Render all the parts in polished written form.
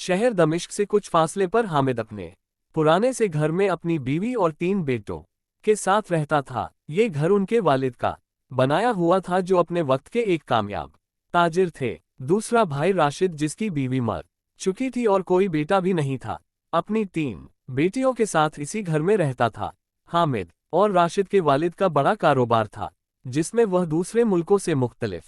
शहर दमिश्क से कुछ फासले पर हामिद अपने पुराने से घर में अपनी बीवी और 3 बेटों के साथ रहता था। ये घर उनके वालिद का बनाया हुआ था जो अपने वक्त के एक कामयाब ताजिर थे। दूसरा भाई राशिद जिसकी बीवी मर चुकी थी और कोई बेटा भी नहीं था, अपनी 3 बेटियों के साथ इसी घर में रहता था। हामिद और राशिद के वालिद का बड़ा कारोबार था जिसमें वह दूसरे मुल्कों से मुख्तलिफ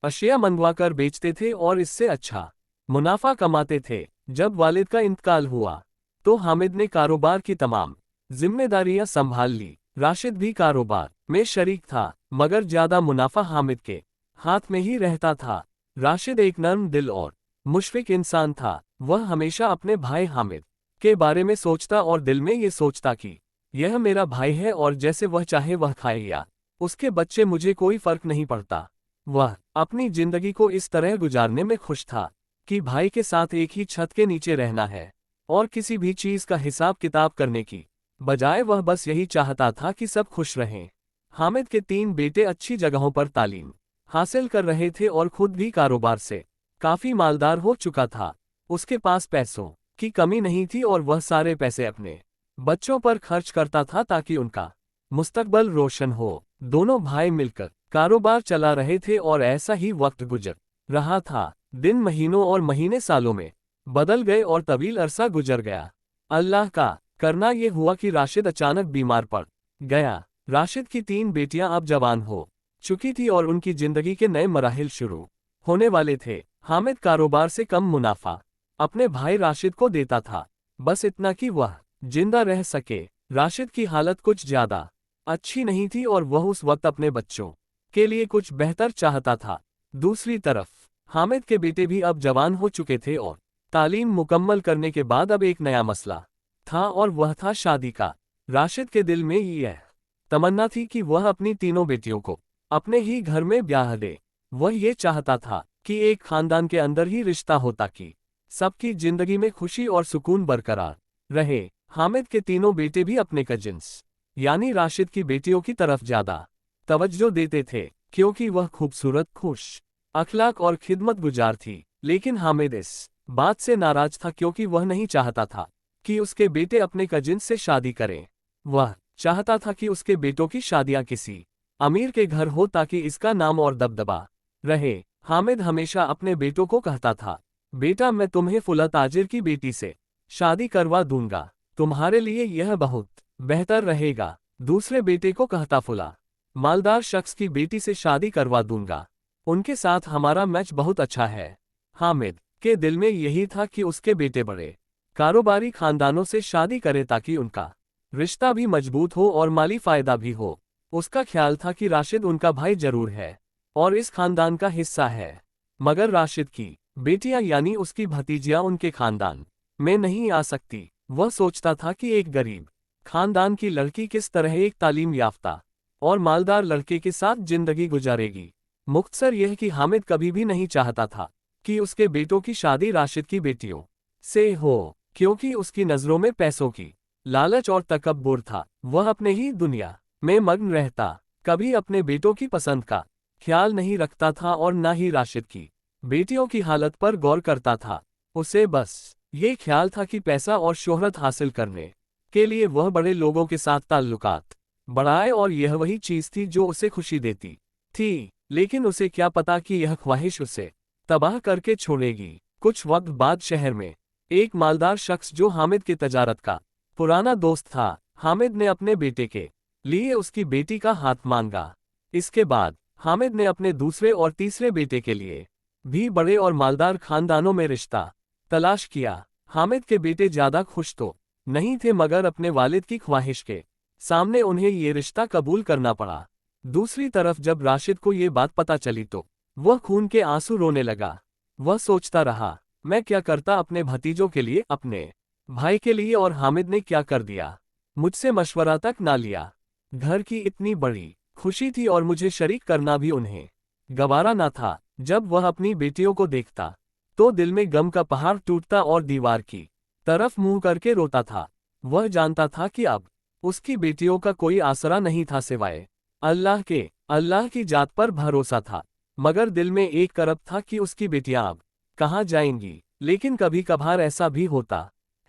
अशिया मंगवाकर बेचते थे और इससे अच्छा मुनाफा कमाते थे। जब वालिद का इंतकाल हुआ तो हामिद ने कारोबार की तमाम जिम्मेदारियां संभाल ली। राशिद भी कारोबार में शरीक था, मगर ज्यादा मुनाफा हामिद के हाथ में ही रहता था। राशिद एक नर्म दिल और मुशफिक इंसान था। वह हमेशा अपने भाई हामिद के बारे में सोचता और दिल में ये सोचता कि यह मेरा भाई है और जैसे वह चाहे वह खाए या उसके बच्चे, मुझे कोई फर्क नहीं पड़ता। वह अपनी जिंदगी को इस तरह गुजारने में खुश था कि भाई के साथ एक ही छत के नीचे रहना है और किसी भी चीज का हिसाब किताब करने की बजाय वह बस यही चाहता था कि सब खुश रहें। हामिद के 3 बेटे अच्छी जगहों पर तालीम हासिल कर रहे थे और खुद भी कारोबार से काफी मालदार हो चुका था। उसके पास पैसों की कमी नहीं थी और वह सारे पैसे अपने बच्चों पर खर्च करता था ताकि उनका मुस्तकबल रोशन हो। दोनों भाई मिलकर कारोबार चला रहे थे और ऐसा ही वक्त गुजर रहा था। दिन महीनों और महीने सालों में बदल गए और तवील अरसा गुजर गया। अल्लाह का करना ये हुआ कि राशिद अचानक बीमार पड़ गया। राशिद की 3 बेटियां अब जवान हो चुकी थी और उनकी जिंदगी के नए मराहिल शुरू होने वाले थे। हामिद कारोबार से कम मुनाफा अपने भाई राशिद को देता था, बस इतना कि वह जिंदा रह सके। राशिद की हालत कुछ ज्यादा अच्छी नहीं थी और वह उस वक्त अपने बच्चों के लिए कुछ बेहतर चाहता था। दूसरी तरफ हामिद के बेटे भी अब जवान हो चुके थे और तालीम मुकम्मल करने के बाद अब एक नया मसला था और वह था शादी का। राशिद के दिल में यह तमन्ना थी कि वह अपनी 3 बेटियों को अपने ही घर में ब्याह दे। वह ये चाहता था कि एक खानदान के अंदर ही रिश्ता हो ताकि सबकी जिंदगी में खुशी और सुकून बरकरार रहे। हामिद के 3 बेटे भी अपने कजिन्स यानी राशिद की बेटियों की तरफ ज्यादा तवज्जो देते थे क्योंकि वह खूबसूरत, खुश अखलाक और खिदमत गुजार थी। लेकिन हामिद इस बात से नाराज था क्योंकि वह नहीं चाहता था कि उसके बेटे अपने कजिन्स से शादी करें। वह चाहता था कि उसके बेटों की शादियां किसी अमीर के घर हो ताकि इसका नाम और दबदबा रहे। हामिद हमेशा अपने बेटों को कहता था, बेटा मैं तुम्हें फुला ताजिर की बेटी से शादी करवा दूंगा, तुम्हारे लिए यह बहुत बेहतर रहेगा। दूसरे बेटे को कहता, फुला मालदार शख्स की बेटी से शादी करवा दूंगा, उनके साथ हमारा मैच बहुत अच्छा है। हामिद के दिल में यही था कि उसके बेटे बड़े कारोबारी खानदानों से शादी करे ताकि उनका रिश्ता भी मजबूत हो और माली फायदा भी हो। उसका ख्याल था कि राशिद उनका भाई जरूर है और इस खानदान का हिस्सा है, मगर राशिद की बेटियां यानी उसकी भतीजियां उनके खानदान में नहीं आ सकती। वह सोचता था कि एक गरीब खानदान की लड़की किस तरह एक तालीम याफ्ता और मालदार लड़के के साथ जिंदगी गुजारेगी। मुख्तसर यह कि हामिद कभी भी नहीं चाहता था कि उसके बेटों की शादी राशिद की बेटियों से हो, क्योंकि उसकी नज़रों में पैसों की लालच और तकब्बुर था। वह अपने ही दुनिया में मग्न रहता, कभी अपने बेटों की पसंद का ख्याल नहीं रखता था और न ही राशिद की बेटियों की हालत पर गौर करता था। उसे बस ये ख्याल था कि पैसा और शोहरत हासिल करने के लिए वह बड़े लोगों के साथ ताल्लुकात बढ़ाए और यह वही चीज थी जो उसे खुशी देती थी। लेकिन उसे क्या पता कि यह ख्वाहिश उसे तबाह करके छोड़ेगी। कुछ वक्त बाद शहर में एक मालदार शख्स जो हामिद के तजारत का पुराना दोस्त था, हामिद ने अपने बेटे के लिए उसकी बेटी का हाथ मांगा। इसके बाद हामिद ने अपने दूसरे और तीसरे बेटे के लिए भी बड़े और मालदार खानदानों में रिश्ता तलाश किया। हामिद के बेटे ज्यादा खुश तो नहीं थे, मगर अपने वालिद की ख्वाहिश के सामने उन्हें ये रिश्ता कबूल करना पड़ा। दूसरी तरफ जब राशिद को ये बात पता चली तो वह खून के आंसू रोने लगा। वह सोचता रहा, मैं क्या करता अपने भतीजों के लिए, अपने भाई के लिए, और हामिद ने क्या कर दिया, मुझसे मशवरा तक ना लिया। घर की इतनी बड़ी खुशी थी और मुझे शरीक करना भी उन्हें गवारा ना था। जब वह अपनी बेटियों को देखता तो दिल में गम का पहाड़ टूटता और दीवार की तरफ मुंह करके रोता था। वह जानता था कि अब उसकी बेटियों का कोई आसरा नहीं था सिवाय अल्लाह के। अल्लाह की जात पर भरोसा था, मगर दिल में एक करब था कि उसकी बेटियां अब कहाँ जाएंगी। लेकिन कभी कभार ऐसा भी होता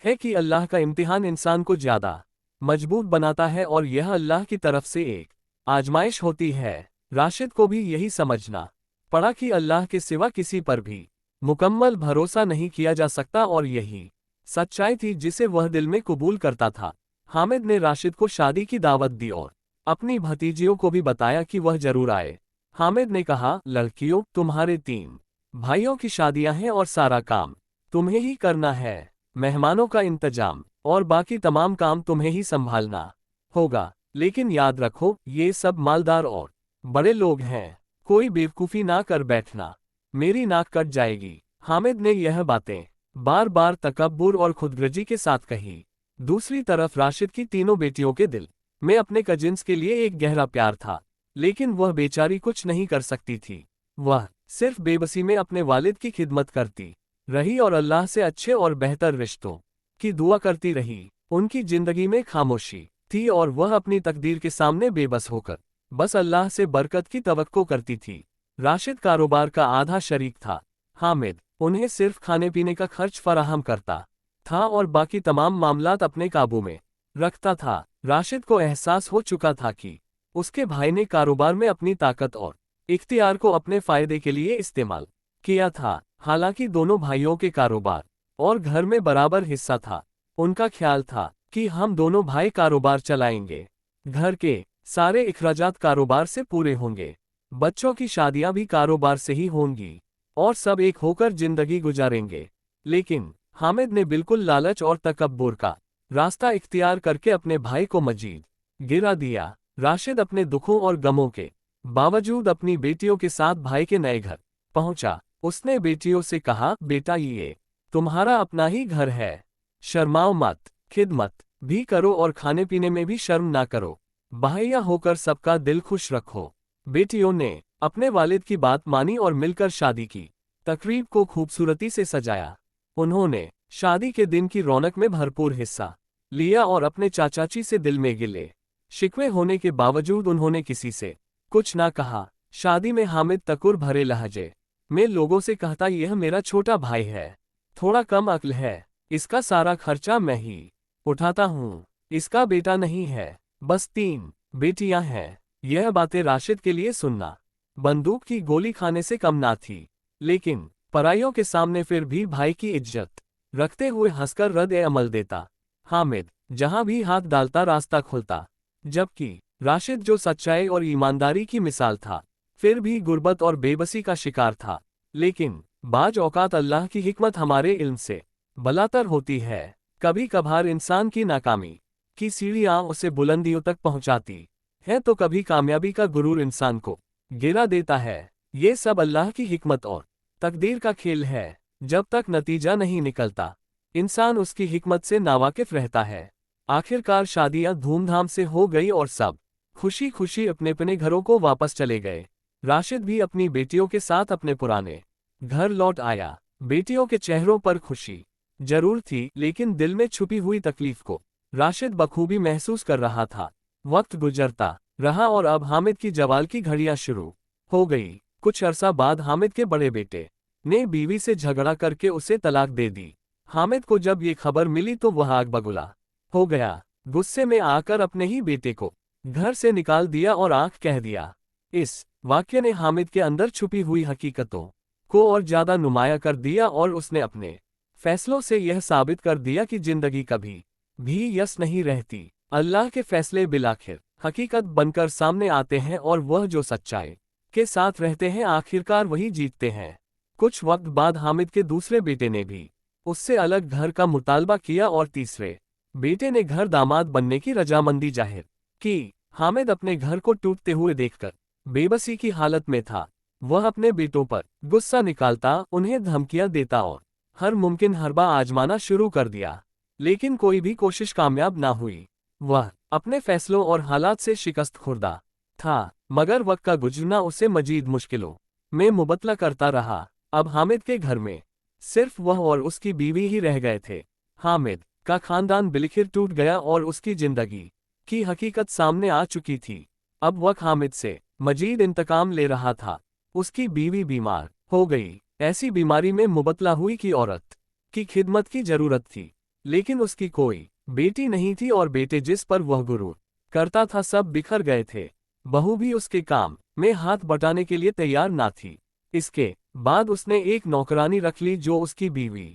है कि अल्लाह का इम्तिहान इंसान को ज्यादा मजबूत बनाता है और यह अल्लाह की तरफ से एक आजमाइश होती है। राशिद को भी यही समझना पड़ा कि अल्लाह के सिवा किसी पर भी मुकम्मल भरोसा नहीं किया जा सकता और यही सच्चाई थी जिसे वह दिल में कबूल करता था। हामिद ने राशिद को शादी की दावत दी और अपनी भतीजियों को भी बताया कि वह जरूर आए। हामिद ने कहा, लड़कियों, तुम्हारे 3 भाइयों की शादियां हैं और सारा काम तुम्हें ही करना है। मेहमानों का इंतजाम और बाकी तमाम काम तुम्हें ही संभालना होगा। लेकिन याद रखो, ये सब मालदार और बड़े लोग हैं, कोई बेवकूफ़ी ना कर बैठना, मेरी नाक कट जाएगी। हामिद ने यह बातें बार बार तकब्बुर और खुदगर्जी के साथ कही। दूसरी तरफ राशिद की तीनों बेटियों के दिल में अपने कजिन्स के लिए एक गहरा प्यार था, लेकिन वह बेचारी कुछ नहीं कर सकती थी। वह सिर्फ बेबसी में अपने वालिद की खिदमत करती रही और अल्लाह से अच्छे और बेहतर रिश्तों की दुआ करती रही। उनकी जिंदगी में खामोशी थी और वह अपनी तकदीर के सामने बेबस होकर बस अल्लाह से बरकत की तवक्को करती थी। राशिद कारोबार का आधा शरीक था। हामिद उन्हें सिर्फ खाने पीने का खर्च फराहम करता था और बाकी तमाम मामलात अपने काबू में रखता था। राशिद को एहसास हो चुका था कि उसके भाई ने कारोबार में अपनी ताकत और इख्तियार को अपने फायदे के लिए इस्तेमाल किया था। हालांकि दोनों भाइयों के कारोबार और घर में बराबर हिस्सा था। उनका ख्याल था कि हम दोनों भाई कारोबार चलाएंगे, घर के सारे इखराजात कारोबार से पूरे होंगे, बच्चों की शादियां भी कारोबार से ही होंगी और सब एक होकर जिंदगी गुजारेंगे। लेकिन हामिद ने बिल्कुल लालच और तकब्बुर का रास्ता इख्तियार करके अपने भाई को मजीद गिरा दिया। राशिद अपने दुखों और गमों के बावजूद अपनी बेटियों के साथ भाई के नए घर पहुंचा। उसने बेटियों से कहा, बेटा, ये तुम्हारा अपना ही घर है, शर्माओ मत, खिदमत भी करो और खाने पीने में भी शर्म ना करो, बाहिया होकर सबका दिल खुश रखो। बेटियों ने अपने वालिद की बात मानी और मिलकर शादी की तकरीब को खूबसूरती से सजाया। उन्होंने शादी के दिन की रौनक में भरपूर हिस्सा लिया और अपने चाचाजी से दिल में गिले शिकवे होने के बावजूद उन्होंने किसी से कुछ ना कहा। शादी में हामिद तकुर भरे लहजे में लोगों से कहता, यह मेरा छोटा भाई है, थोड़ा कम अक्ल है, इसका सारा खर्चा मैं ही उठाता हूँ, इसका बेटा नहीं है, बस 3 बेटियां हैं। यह बातें राशिद के लिए सुनना बंदूक की गोली खाने से कम ना थी, लेकिन पराइयों के सामने फिर भी भाई की इज्जत रखते हुए हंसकर रद्द अमल देता। हामिद जहां भी हाथ डालता रास्ता खुलता, जबकि राशिद जो सच्चाई और ईमानदारी की मिसाल था, फिर भी गुर्बत और बेबसी का शिकार था। लेकिन बाज औकात अल्लाह की हिकमत हमारे इल्म से बलातर होती है। कभी कभार इंसान की नाकामी की सीढ़ियां उसे बुलंदियों तक पहुंचाती है, तो कभी कामयाबी का गुरूर इंसान को गिरा देता है। ये सब अल्लाह की हिकमत और तकदीर का खेल है। जब तक नतीजा नहीं निकलता, इंसान उसकी हिकमत से नावाकिफ रहता है। आखिरकार शादियां धूमधाम से हो गई और सब खुशी खुशी अपने अपने घरों को वापस चले गए। राशिद भी अपनी बेटियों के साथ अपने पुराने घर लौट आया। बेटियों के चेहरों पर खुशी जरूर थी, लेकिन दिल में छुपी हुई तकलीफ को राशिद बखूबी महसूस कर रहा था। वक्त गुजरता रहा और अब हामिद की जवाल की घड़ियां शुरू हो गई। कुछ अरसा बाद हामिद के बड़े बेटे ने बीवी से झगड़ा करके उसे तलाक दे दी। हामिद को जब ये खबर मिली तो वह आग बबूला हो गया। गुस्से में आकर अपने ही बेटे को घर से निकाल दिया और आंख कह दिया। इस वाक्य ने हामिद के अंदर छुपी हुई हकीकतों को और ज्यादा नुमाया कर दिया और उसने अपने फैसलों से यह साबित कर दिया कि जिंदगी कभी भी यस नहीं रहती। अल्लाह के फैसले बिलाखिर हकीकत बनकर सामने आते हैं और वह जो सच्चाई के साथ रहते हैं आखिरकार वही जीतते हैं। कुछ वक्त बाद हामिद के दूसरे बेटे ने भी उससे अलग घर का मुतालबा किया और तीसरे बेटे ने घर दामाद बनने की रजामंदी जाहिर की। हामिद अपने घर को टूटते हुए देखकर बेबसी की हालत में था। वह अपने बेटों पर गुस्सा निकालता, उन्हें धमकियां देता और हर मुमकिन हरबा आजमाना शुरू कर दिया, लेकिन कोई भी कोशिश कामयाब ना हुई। वह अपने फैसलों और हालात से शिकस्त खुर्दा था, मगर वक्त का गुजरना उसे मजीद मुश्किलों में मुबतला करता रहा। अब हामिद के घर में सिर्फ वह और उसकी बीवी ही रह गए थे। हामिद का खानदान बिलखिर टूट गया और उसकी जिंदगी की हकीकत सामने आ चुकी थी। अब वह हामिद से मजीद इंतकाम ले रहा था। उसकी बीवी बीमार हो गई। ऐसी बीमारी में मुबतला हुई कि औरत की खिदमत की जरूरत थी, लेकिन उसकी कोई बेटी नहीं थी और बेटे जिस पर वह गुरूर करता था सब बिखर गए थे। बहू भी उसके काम में हाथ बटाने के लिए तैयार ना थी। इसके बाद उसने एक नौकरानी रख ली जो उसकी बीवी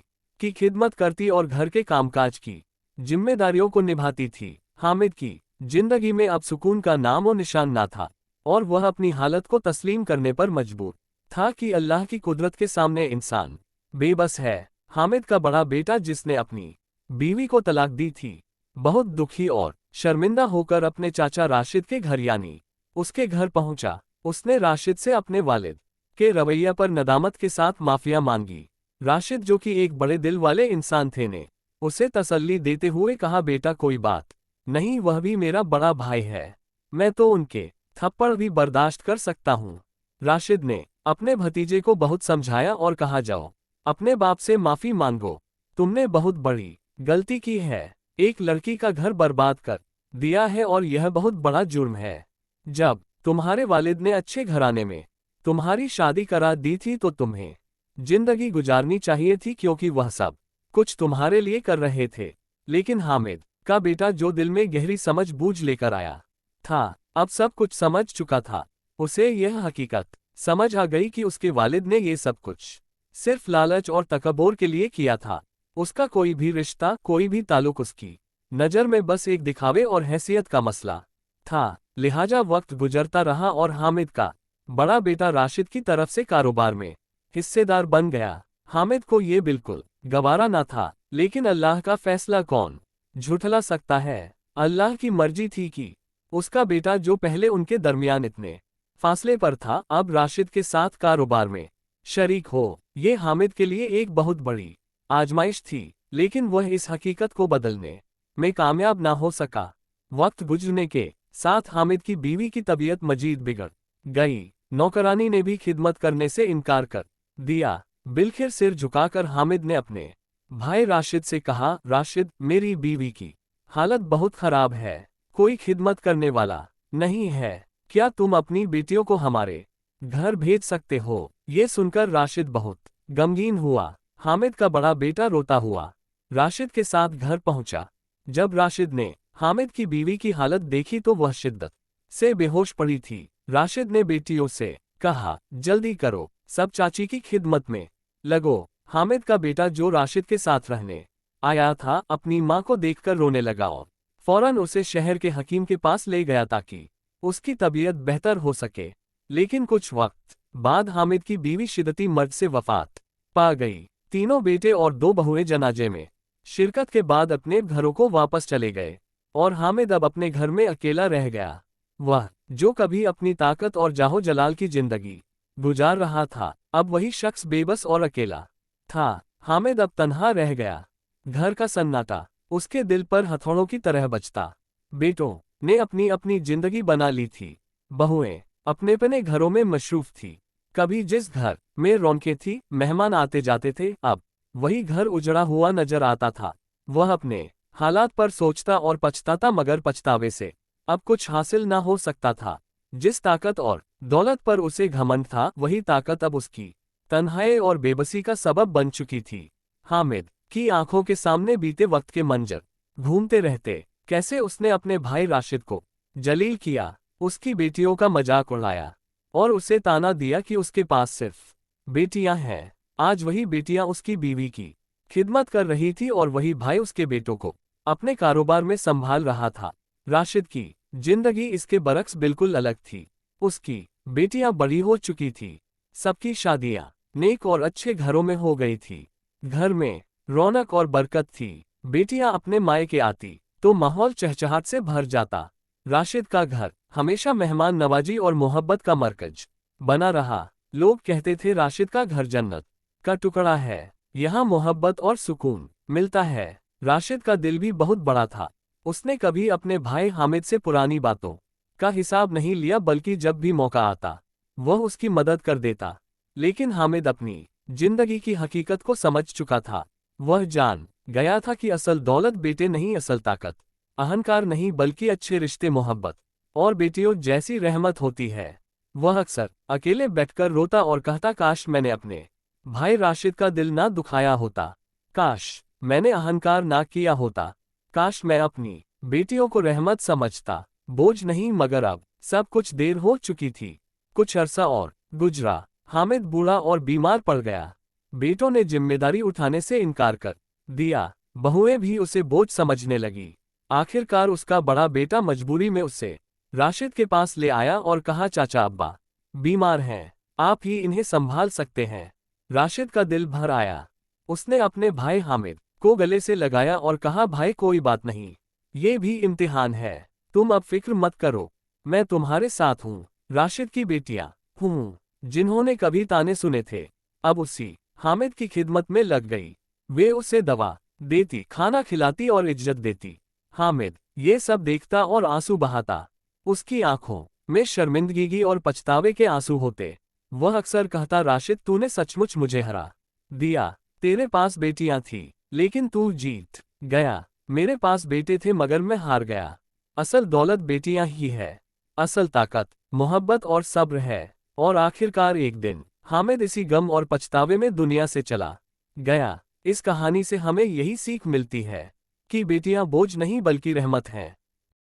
की खिदमत करती और घर के कामकाज की जिम्मेदारियों को निभाती थी। हामिद की जिंदगी में अब सुकून का नाम और निशान ना था और वह अपनी हालत को तस्लीम करने पर मजबूर था कि अल्लाह की कुदरत के सामने इंसान बेबस है। हामिद का बड़ा बेटा जिसने अपनी बीवी को तलाक दी थी, बहुत दुखी और शर्मिंदा होकर अपने चाचा राशिद के घर यानी उसके घर पहुंचा। उसने राशिद से अपने वालिद के रवैया पर नदामत के साथ माफिया मांगी। राशिद जो कि एक बड़े दिल वाले इंसान थे ने उसे तसल्ली देते हुए कहा, बेटा कोई बात नहीं, वह भी मेरा बड़ा भाई है, मैं तो उनके थप्पड़ भी बर्दाश्त कर सकता हूँ। राशिद ने अपने भतीजे को बहुत समझाया और कहा, जाओ अपने बाप से माफी मांगो, तुमने बहुत बड़ी गलती की है, एक लड़की का घर बर्बाद कर दिया है और यह बहुत बड़ा जुर्म है। जब तुम्हारे वालिद ने अच्छे घराने में तुम्हारी शादी करा दी थी तो तुम्हें जिंदगी गुजारनी चाहिए थी, क्योंकि वह सब कुछ तुम्हारे लिए कर रहे थे। लेकिन हामिद का बेटा जो दिल में गहरी समझ बूझ लेकर आया था, अब सब कुछ समझ चुका था। उसे यह हकीकत समझ आ गई कि उसके वालिद ने ये सब कुछ सिर्फ लालच और तकब्बुर के लिए किया था। उसका कोई भी रिश्ता, कोई भी ताल्लुक उसकी नज़र में बस एक दिखावे और हैसियत का मसला था। लिहाजा वक्त गुजरता रहा और हामिद का बड़ा बेटा राशिद की तरफ से कारोबार में हिस्सेदार बन गया। हामिद को ये बिल्कुल गवारा न था, लेकिन अल्लाह का फैसला कौन झुठला सकता है। अल्लाह की मर्जी थी कि उसका बेटा जो पहले उनके दरमियान इतने फासले पर था, अब राशिद के साथ कारोबार में शरीक हो। ये हामिद के लिए एक बहुत बड़ी आजमाइश थी, लेकिन वह इस हकीकत को बदलने में कामयाब ना हो सका। वक्त गुजरने के साथ हामिद की बीवी की तबीयत मजीद बिगड़ गई। नौकरानी ने भी खिदमत करने से इनकार कर दिया। बिलखिर सिर झुकाकर हामिद ने अपने भाई राशिद से कहा, राशिद मेरी बीवी की हालत बहुत खराब है, कोई खिदमत करने वाला नहीं है, क्या तुम अपनी बेटियों को हमारे घर भेज सकते हो? ये सुनकर राशिद बहुत गमगीन हुआ। हामिद का बड़ा बेटा रोता हुआ राशिद के साथ घर पहुंचा। जब राशिद ने हामिद की बीवी की हालत देखी तो वह शिद्दत से बेहोश पड़ी थी। राशिद ने बेटियों से कहा, जल्दी करो, सब चाची की खिदमत में लगो। हामिद का बेटा जो राशिद के साथ रहने आया था, अपनी मां को देखकर रोने लगा और फौरन उसे शहर के हकीम के पास ले गया ताकि उसकी तबीयत बेहतर हो सके। लेकिन कुछ वक्त बाद हामिद की बीवी शिद्दती मर्ज से वफात पा गई। तीनों बेटे और दो बहुएं जनाजे में शिरकत के बाद अपने घरों को वापस चले गए और हामिद अब अपने घर में अकेला रह गया। वह जो कभी अपनी ताकत और जाहो जलाल की जिंदगी गुजार रहा था, अब वही शख्स बेबस और अकेला था। हामिद अब तन्हा रह गया। घर का सन्नाटा उसके दिल पर हथौड़ों की तरह बजता। बेटों ने अपनी अपनी जिंदगी बना ली थी, बहुएं अपने अपने घरों में मशरूफ थी। कभी जिस घर में रौनकें थी, मेहमान आते जाते थे, अब वही घर उजड़ा हुआ नजर आता था। वह अपने हालात पर सोचता और पछताता, मगर पछतावे से अब कुछ हासिल ना हो सकता था। जिस ताकत और दौलत पर उसे घमंड था, वही ताकत अब उसकी तन्हाई और बेबसी का सबब बन चुकी थी। हामिद की आंखों के सामने बीते वक्त के मंजर घूमते रहते। कैसे उसने अपने भाई राशिद को जलील किया, उसकी बेटियों का मजाक उड़ाया और उसे ताना दिया कि उसके पास सिर्फ बेटियां हैं। आज वही बेटियां उसकी बीवी की खिदमत कर रही थी और वही भाई उसके बेटों को अपने कारोबार में संभाल रहा था। राशिद की जिंदगी इसके बरक्स बिल्कुल अलग थी। उसकी बेटियां बड़ी हो चुकी थी, सबकी शादियां नेक और अच्छे घरों में हो गई थी। घर में रौनक और बरकत थी। बेटियां अपने मायके आती तो माहौल चहचहाट से भर जाता। राशिद का घर हमेशा मेहमान नवाजी और मोहब्बत का मरकज बना रहा। लोग कहते थे, राशिद का घर जन्नत का टुकड़ा है, यहाँ मोहब्बत और सुकून मिलता है। राशिद का दिल भी बहुत बड़ा था। उसने कभी अपने भाई हामिद से पुरानी बातों का हिसाब नहीं लिया, बल्कि जब भी मौका आता वह उसकी मदद कर देता। लेकिन हामिद अपनी जिंदगी की हकीकत को समझ चुका था। वह जान गया था कि असल दौलत बेटे नहीं, असल ताकत अहंकार नहीं, बल्कि अच्छे रिश्ते, मोहब्बत और बेटियों जैसी रहमत होती है। वह अक्सर अकेले बैठकर रोता और कहता, काश मैंने अपने भाई राशिद का दिल ना दुखाया होता, काश मैंने अहंकार ना किया होता, काश मैं अपनी बेटियों को रहमत समझता, बोझ नहीं। मगर अब सब कुछ देर हो चुकी थी। कुछ अरसा और गुजरा। हामिद बूढ़ा और बीमार पड़ गया। बेटों ने जिम्मेदारी उठाने से इनकार कर दिया। बहुएं भी उसे बोझ समझने लगी। आखिरकार उसका बड़ा बेटा मजबूरी में उसे राशिद के पास ले आया और कहा, चाचा अब्बा बीमार हैं, आप ही इन्हें संभाल सकते हैं। राशिद का दिल भर आया। उसने अपने भाई हामिद को गले से लगाया और कहा, भाई कोई बात नहीं, ये भी इम्तिहान है, तुम अब फिक्र मत करो, मैं तुम्हारे साथ हूँ। राशिद की बेटियां हूँ जिन्होंने कभी ताने सुने थे, अब उसी हामिद की खिदमत में लग गई। वे उसे दवा देती, खाना खिलाती और इज्जत देती। हामिद ये सब देखता और आंसू बहाता। उसकी आंखों में शर्मिंदगी और पछतावे के आंसू होते। वह अक्सर कहता, राशिद तूने सचमुच मुझे हरा दिया। तेरे पास बेटियां थी लेकिन तू जीत गया। मेरे पास बेटे थे मगर मैं हार गया। असल दौलत बेटियां ही है, असल ताकत मोहब्बत और सब्र है। और आखिरकार एक दिन हामिद इसी गम और पछतावे में दुनिया से चला गया। इस कहानी से हमें यही सीख मिलती है कि बेटियां बोझ नहीं बल्कि रहमत हैं।